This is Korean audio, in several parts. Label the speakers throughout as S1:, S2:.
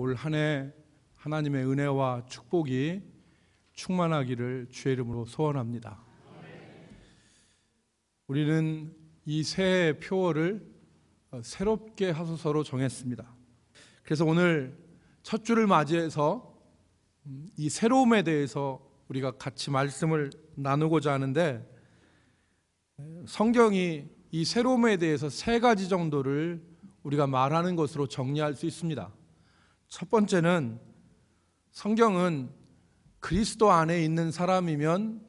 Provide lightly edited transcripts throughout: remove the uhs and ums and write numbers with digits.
S1: 올 한 해 하나님의 은혜와 축복이 충만하기를 주의 이름으로 소원합니다. 우리는 이 새해 표어를 새롭게 하소서로 정했습니다. 그래서 오늘 첫 주를 맞이해서 이 새로움에 대해서 우리가 같이 말씀을 나누고자 하는데, 성경이 이 새로움에 대해서 세 가지 정도를 우리가 말하는 것으로 정리할 수 있습니다. 첫 번째는, 성경은 그리스도 안에 있는 사람이면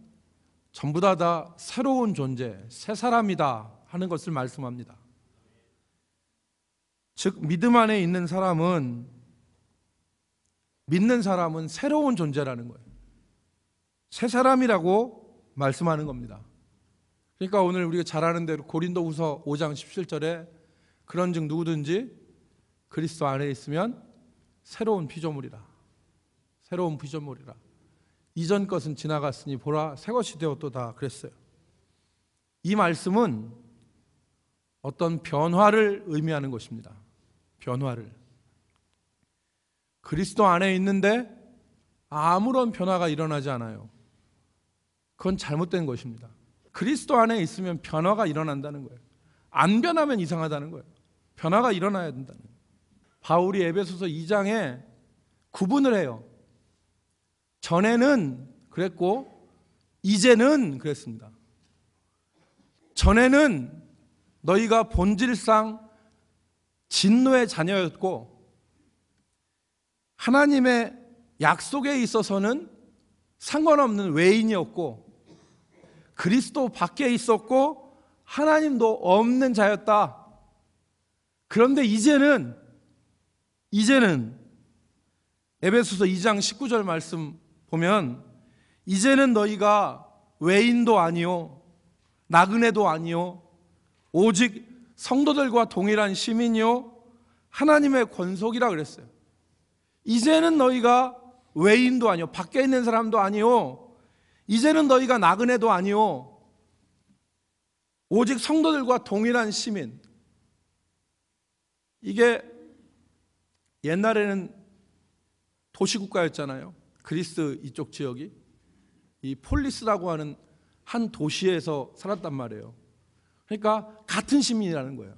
S1: 전부 다 새로운 존재, 새 사람이다 하는 것을 말씀합니다. 즉, 믿음 안에 있는 사람은, 믿는 사람은 새로운 존재라는 거예요. 새 사람이라고 말씀하는 겁니다. 그러니까 오늘 우리가 잘 아는 대로 고린도후서 5장 17절에 그런즉 누구든지 그리스도 안에 있으면 새로운 피조물이라. 새로운 피조물이라. 이전 것은 지나갔으니 보라 새 것이 되었도다 그랬어요. 이 말씀은 어떤 변화를 의미하는 것입니다. 변화를. 그리스도 안에 있는데 아무런 변화가 일어나지 않아요. 그건 잘못된 것입니다. 그리스도 안에 있으면 변화가 일어난다는 거예요. 안 변하면 이상하다는 거예요. 변화가 일어나야 된다는 거예요. 바울이 에베소서 2장에 구분을 해요. 전에는 그랬고 이제는 그랬습니다. 전에는 너희가 본질상 진노의 자녀였고 하나님의 약속에 있어서는 상관없는 외인이었고 그리스도 밖에 있었고 하나님도 없는 자였다. 그런데 이제는 에베소서 2장 19절 말씀 보면, 이제는 너희가 외인도 아니요 나그네도 아니요 오직 성도들과 동일한 시민이요 하나님의 권속이라 그랬어요. 이제는 너희가 외인도 아니요, 밖에 있는 사람도 아니요, 이제는 너희가 나그네도 아니요 오직 성도들과 동일한 시민. 이게 옛날에는 도시국가였잖아요. 그리스 이쪽 지역이 이 폴리스라고 하는 한 도시에서 살았단 말이에요. 그러니까 같은 시민이라는 거예요.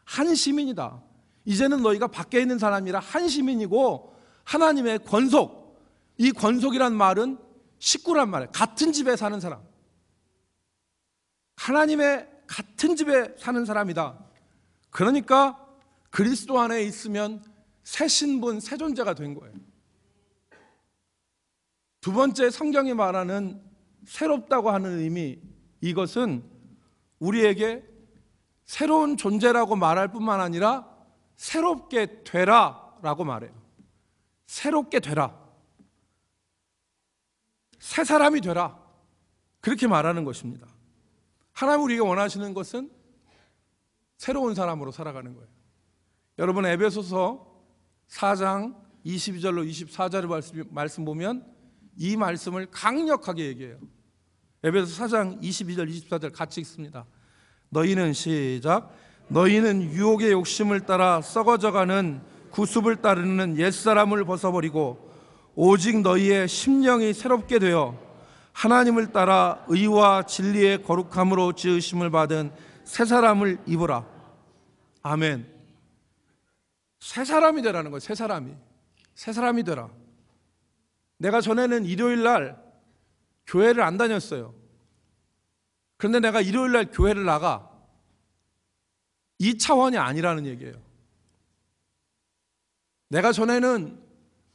S1: 한 시민이다. 이제는 너희가 밖에 있는 사람이라 한 시민이고 하나님의 권속, 이 권속이란 말은 식구란 말이에요. 같은 집에 사는 사람, 하나님의 같은 집에 사는 사람이다. 그러니까 그리스도 안에 있으면 새 신분, 새 존재가 된 거예요. 두 번째, 성경이 말하는 새롭다고 하는 의미, 이것은 우리에게 새로운 존재라고 말할 뿐만 아니라 새롭게 되라 라고 말해요. 새롭게 되라, 새 사람이 되라, 그렇게 말하는 것입니다. 하나님 우리가 원하시는 것은 새로운 사람으로 살아가는 거예요. 여러분, 에베소서 4장 22절로 24절의 말씀 보면 이 말씀을 강력하게 얘기해요. 에베소서 4장 22절 24절 같이 읽습니다. 너희는 시작. 너희는 유혹의 욕심을 따라 썩어져가는 구습을 따르는 옛사람을 벗어버리고 오직 너희의 심령이 새롭게 되어 하나님을 따라 의와 진리의 거룩함으로 지으심을 받은 새 사람을 입으라. 아멘. 새 사람이 되라는 거예요. 새 사람이 되라. 내가 전에는 일요일 날 교회를 안 다녔어요. 그런데 내가 일요일 날 교회를 나가. 이 차원이 아니라는 얘기예요. 내가 전에는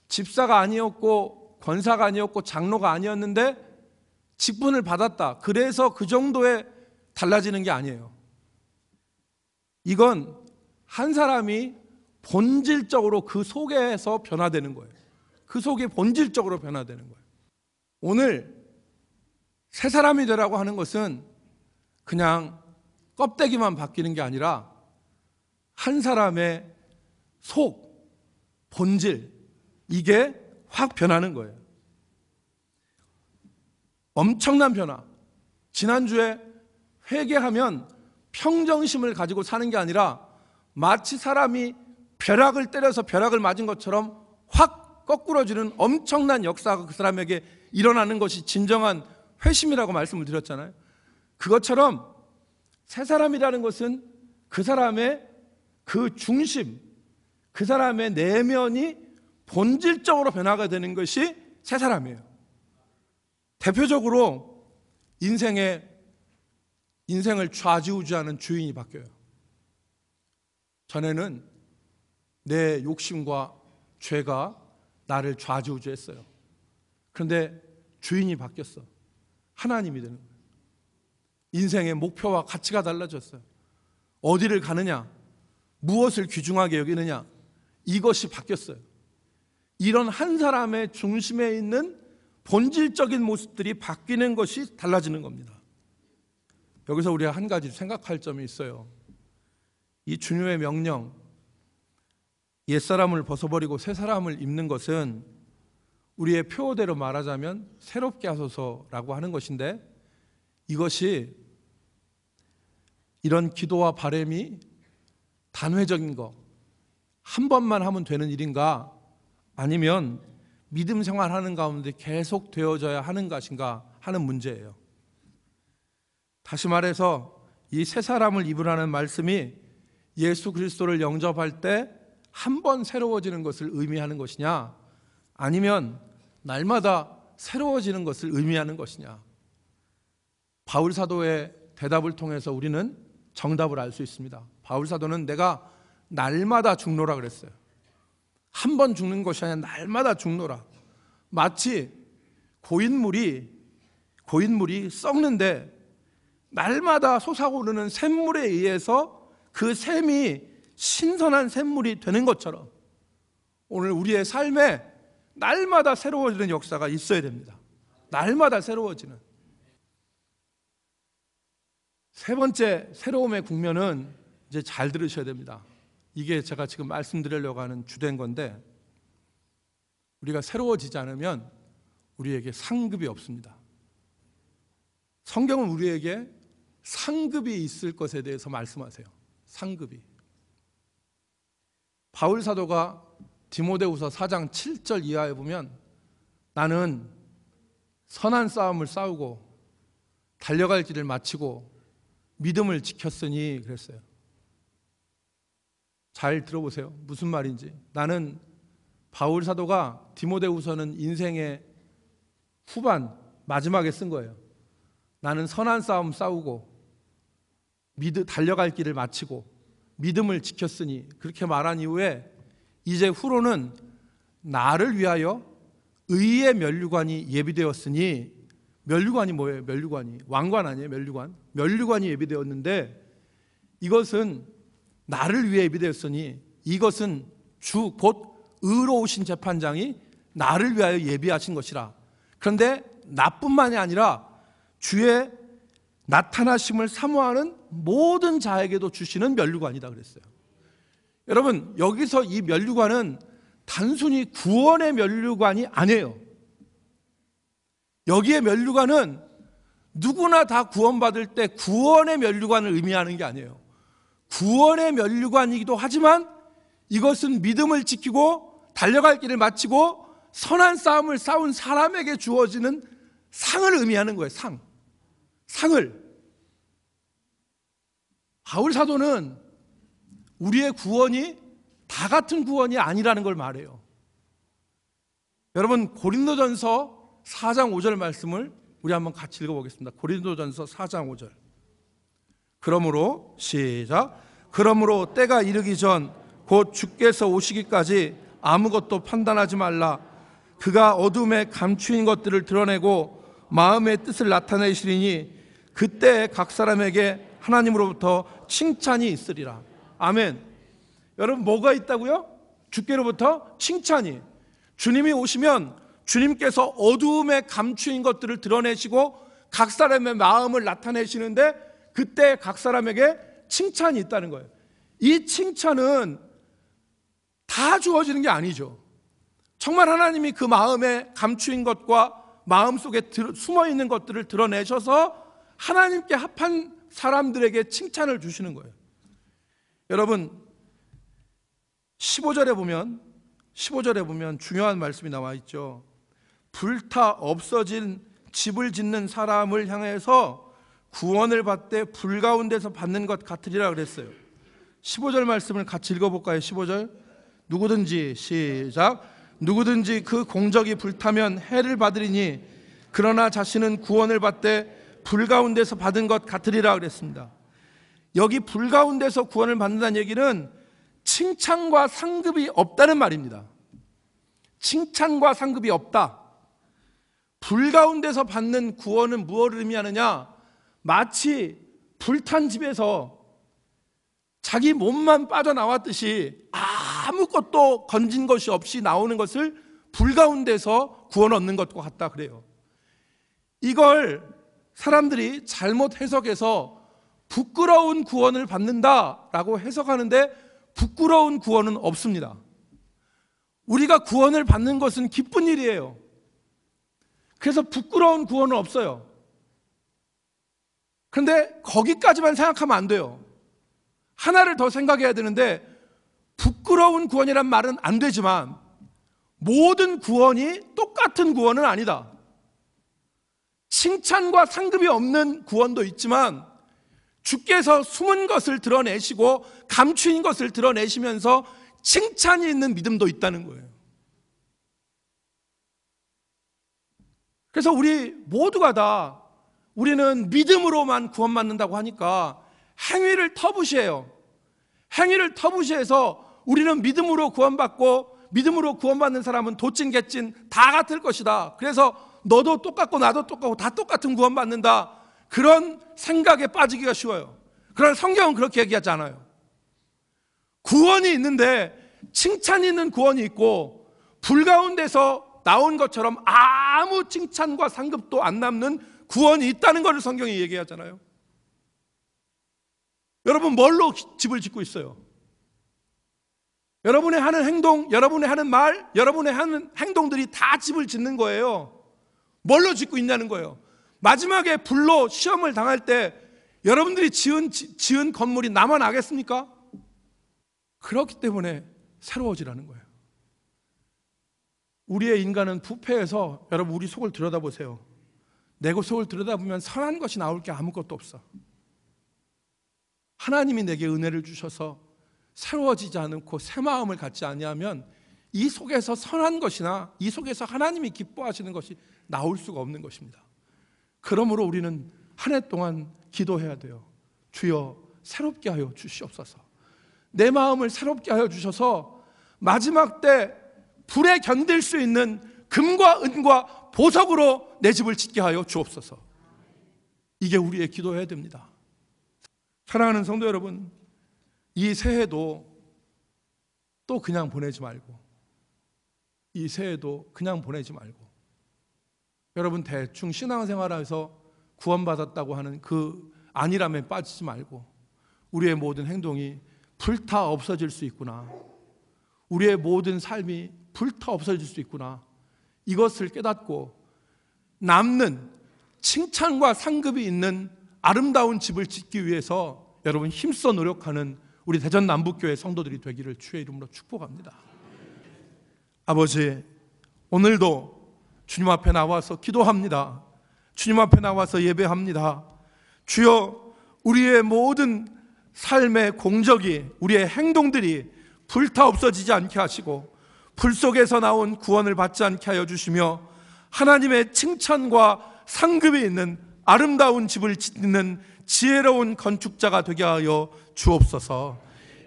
S1: 집사가 아니었고 권사가 아니었고 장로가 아니었는데 직분을 받았다. 그래서 그 정도에 달라지는 게 아니에요. 이건 한 사람이 본질적으로 그 속에서 변화되는 거예요. 그 속에 본질적으로 변화되는 거예요. 오늘 새 사람이 되라고 하는 것은 그냥 껍데기만 바뀌는 게 아니라 한 사람의 속, 본질, 이게 확 변하는 거예요. 엄청난 변화. 지난주에 회개하면 평정심을 가지고 사는 게 아니라 마치 사람이 벼락을 때려서 벼락을 맞은 것처럼 확 거꾸러지는 엄청난 역사가 그 사람에게 일어나는 것이 진정한 회심이라고 말씀을 드렸잖아요. 그것처럼 새 사람이라는 것은 그 사람의 그 중심, 그 사람의 내면이 본질적으로 변화가 되는 것이 새 사람이에요. 대표적으로 인생을 좌지우지하는 주인이 바뀌어요. 전에는 내 욕심과 죄가 나를 좌지우지했어요. 그런데 주인이 바뀌었어. 하나님이 되는 거예요. 인생의 목표와 가치가 달라졌어요. 어디를 가느냐, 무엇을 귀중하게 여기느냐, 이것이 바뀌었어요. 이런 한 사람의 중심에 있는 본질적인 모습들이 바뀌는 것이 달라지는 겁니다. 여기서 우리가 한 가지 생각할 점이 있어요. 이 주님의 명령, 옛사람을 벗어버리고 새 사람을 입는 것은 우리의 표어대로 말하자면 새롭게 하소서라고 하는 것인데, 이것이 이런 기도와 바람이 단회적인 거, 한 번만 하면 되는 일인가, 아니면 믿음 생활하는 가운데 계속 되어져야 하는 것인가 하는 문제예요. 다시 말해서 이 새 사람을 입으라는 말씀이 예수 그리스도를 영접할 때 한 번 새로워지는 것을 의미하는 것이냐, 아니면 날마다 새로워지는 것을 의미하는 것이냐. 바울 사도의 대답을 통해서 우리는 정답을 알 수 있습니다. 바울 사도는 내가 날마다 죽노라 그랬어요. 한 번 죽는 것이 아니라 날마다 죽노라. 마치 고인물이 썩는데 날마다 솟아오르는 샘물에 의해서 그 샘이 신선한 샘물이 되는 것처럼 오늘 우리의 삶에 날마다 새로워지는 역사가 있어야 됩니다. 날마다 새로워지는. 세 번째 새로움의 국면은 이제 잘 들으셔야 됩니다. 이게 제가 지금 말씀드리려고 하는 주된 건데, 우리가 새로워지지 않으면 우리에게 상급이 없습니다. 성경은 우리에게 상급이 있을 것에 대해서 말씀하세요. 상급이. 바울 사도가 디모데후서 4장 7절 이하에 보면 나는 선한 싸움을 싸우고 달려갈 길을 마치고 믿음을 지켰으니 그랬어요. 잘 들어보세요. 무슨 말인지. 나는 바울 사도가 디모데후서는 인생의 후반 마지막에 쓴 거예요. 나는 선한 싸움 싸우고 달려갈 길을 마치고 믿음을 지켰으니, 그렇게 말한 이후에 이제 후로는 나를 위하여 의의 면류관이 예비되었으니, 면류관이 뭐예요? 면류관이 왕관 아니에요? 면류관이 예비되었는데, 이것은 나를 위해 예비되었으니, 이것은 주 곧 의로우신 재판장이 나를 위하여 예비하신 것이라. 그런데 나뿐만이 아니라 주의 나타나심을 사모하는 모든 자에게도 주시는 면류관이다 그랬어요. 여러분, 여기서 이 면류관은 단순히 구원의 면류관이 아니에요. 여기에 면류관은 누구나 다 구원받을 때 구원의 면류관을 의미하는 게 아니에요. 구원의 면류관이기도 하지만 이것은 믿음을 지키고 달려갈 길을 마치고 선한 싸움을 싸운 사람에게 주어지는 상을 의미하는 거예요. 상을. 바울 사도는 우리의 구원이 다 같은 구원이 아니라는 걸 말해요. 여러분, 고린도전서 4장 5절 말씀을 우리 한번 같이 읽어보겠습니다. 고린도전서 4장 5절. 그러므로 시작. 그러므로 때가 이르기 전 곧 주께서 오시기까지 아무것도 판단하지 말라. 그가 어둠에 감추인 것들을 드러내고 마음의 뜻을 나타내시리니 그때 각 사람에게 하나님으로부터 칭찬이 있으리라. 아멘. 여러분, 뭐가 있다고요? 주께로부터 칭찬이. 주님이 오시면 주님께서 어두움에 감추인 것들을 드러내시고 각 사람의 마음을 나타내시는데, 그때 각 사람에게 칭찬이 있다는 거예요. 이 칭찬은 다 주어지는 게 아니죠. 정말 하나님이 그 마음에 감추인 것과 마음속에 숨어있는 것들을 드러내셔서 하나님께 합한 사람들에게 칭찬을 주시는 거예요. 여러분, 15절에 보면 15절에 보면 중요한 말씀이 나와 있죠. 불타 없어진 집을 짓는 사람을 향해서 구원을 받되 불 가운데서 받는 것 같으리라 그랬어요. 15절 말씀을 같이 읽어볼까요? 15절 누구든지 시작 누구든지 그 공적이 불타면 해를 받으리니 그러나 자신은 구원을 받되 불 가운데서 받은 것 같으리라 그랬습니다. 여기 불 가운데서 구원을 받는다는 얘기는 칭찬과 상급이 없다는 말입니다. 칭찬과 상급이 없다. 불 가운데서 받는 구원은 무엇을 의미하느냐? 마치 불탄 집에서 자기 몸만 빠져나왔듯이 아무것도 건진 것이 없이 나오는 것을 불 가운데서 구원 얻는 것과 같다 그래요. 이걸 사람들이 잘못 해석해서 부끄러운 구원을 받는다라고 해석하는데 부끄러운 구원은 없습니다. 우리가 구원을 받는 것은 기쁜 일이에요. 그래서 부끄러운 구원은 없어요. 그런데 거기까지만 생각하면 안 돼요. 하나를 더 생각해야 되는데 부끄러운 구원이란 말은 안 되지만 모든 구원이 똑같은 구원은 아니다. 칭찬과 상급이 없는 구원도 있지만 주께서 숨은 것을 드러내시고 감추인 것을 드러내시면서 칭찬이 있는 믿음도 있다는 거예요. 그래서 우리 모두가 다 우리는 믿음으로만 구원받는다고 하니까 행위를 터부시해요. 행위를 터부시해서 우리는 믿음으로 구원받고 믿음으로 구원받는 사람은 도찐 개찐 다 같을 것이다. 그래서 너도 똑같고 나도 똑같고 다 똑같은 구원받는다. 그런 생각에 빠지기가 쉬워요. 그러나 성경은 그렇게 얘기하지 않아요. 구원이 있는데 칭찬이 있는 구원이 있고 불 가운데서 나온 것처럼 아무 칭찬과 상급도 안 남는 구원이 있다는 것을 성경이 얘기하잖아요. 여러분 뭘로 집을 짓고 있어요? 여러분의 하는 행동, 여러분의 하는 말, 여러분의 하는 행동들이 다 집을 짓는 거예요. 뭘로 짓고 있냐는 거예요. 마지막에 불로 시험을 당할 때 여러분들이 지은 건물이 남아나겠습니까? 그렇기 때문에 새로워지라는 거예요. 우리의 인간은 부패해서 여러분 우리 속을 들여다보세요. 내 속을 들여다보면 선한 것이 나올 게 아무것도 없어. 하나님이 내게 은혜를 주셔서 새로워지지 않고 새 마음을 갖지 아니하면 이 속에서 선한 것이나 이 속에서 하나님이 기뻐하시는 것이 나올 수가 없는 것입니다. 그러므로 우리는 한 해 동안 기도해야 돼요. 주여 새롭게 하여 주시옵소서. 내 마음을 새롭게 하여 주셔서 마지막 때 불에 견딜 수 있는 금과 은과 보석으로 내 집을 짓게 하여 주옵소서. 이게 우리의 기도해야 됩니다. 사랑하는 성도 여러분, 이 새해도 또 그냥 보내지 말고, 이 새해도 그냥 보내지 말고, 여러분 대충 신앙생활에서 구원받았다고 하는 그 안일함에 빠지지 말고 우리의 모든 행동이 불타 없어질 수 있구나, 우리의 모든 삶이 불타 없어질 수 있구나, 이것을 깨닫고 남는 칭찬과 상급이 있는 아름다운 집을 짓기 위해서 여러분 힘써 노력하는 우리 대전 남북교회 성도들이 되기를 주의 이름으로 축복합니다. 아버지, 오늘도 주님 앞에 나와서 기도합니다. 주님 앞에 나와서 예배합니다. 주여, 우리의 모든 삶의 공적이, 우리의 행동들이 불타 없어지지 않게 하시고 불 속에서 나온 구원을 받지 않게 하여 주시며 하나님의 칭찬과 상급이 있는 아름다운 집을 짓는 지혜로운 건축자가 되게 하여 주옵소서.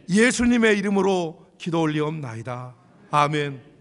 S1: 예수님의 이름으로 기도 올리옵나이다. 아멘.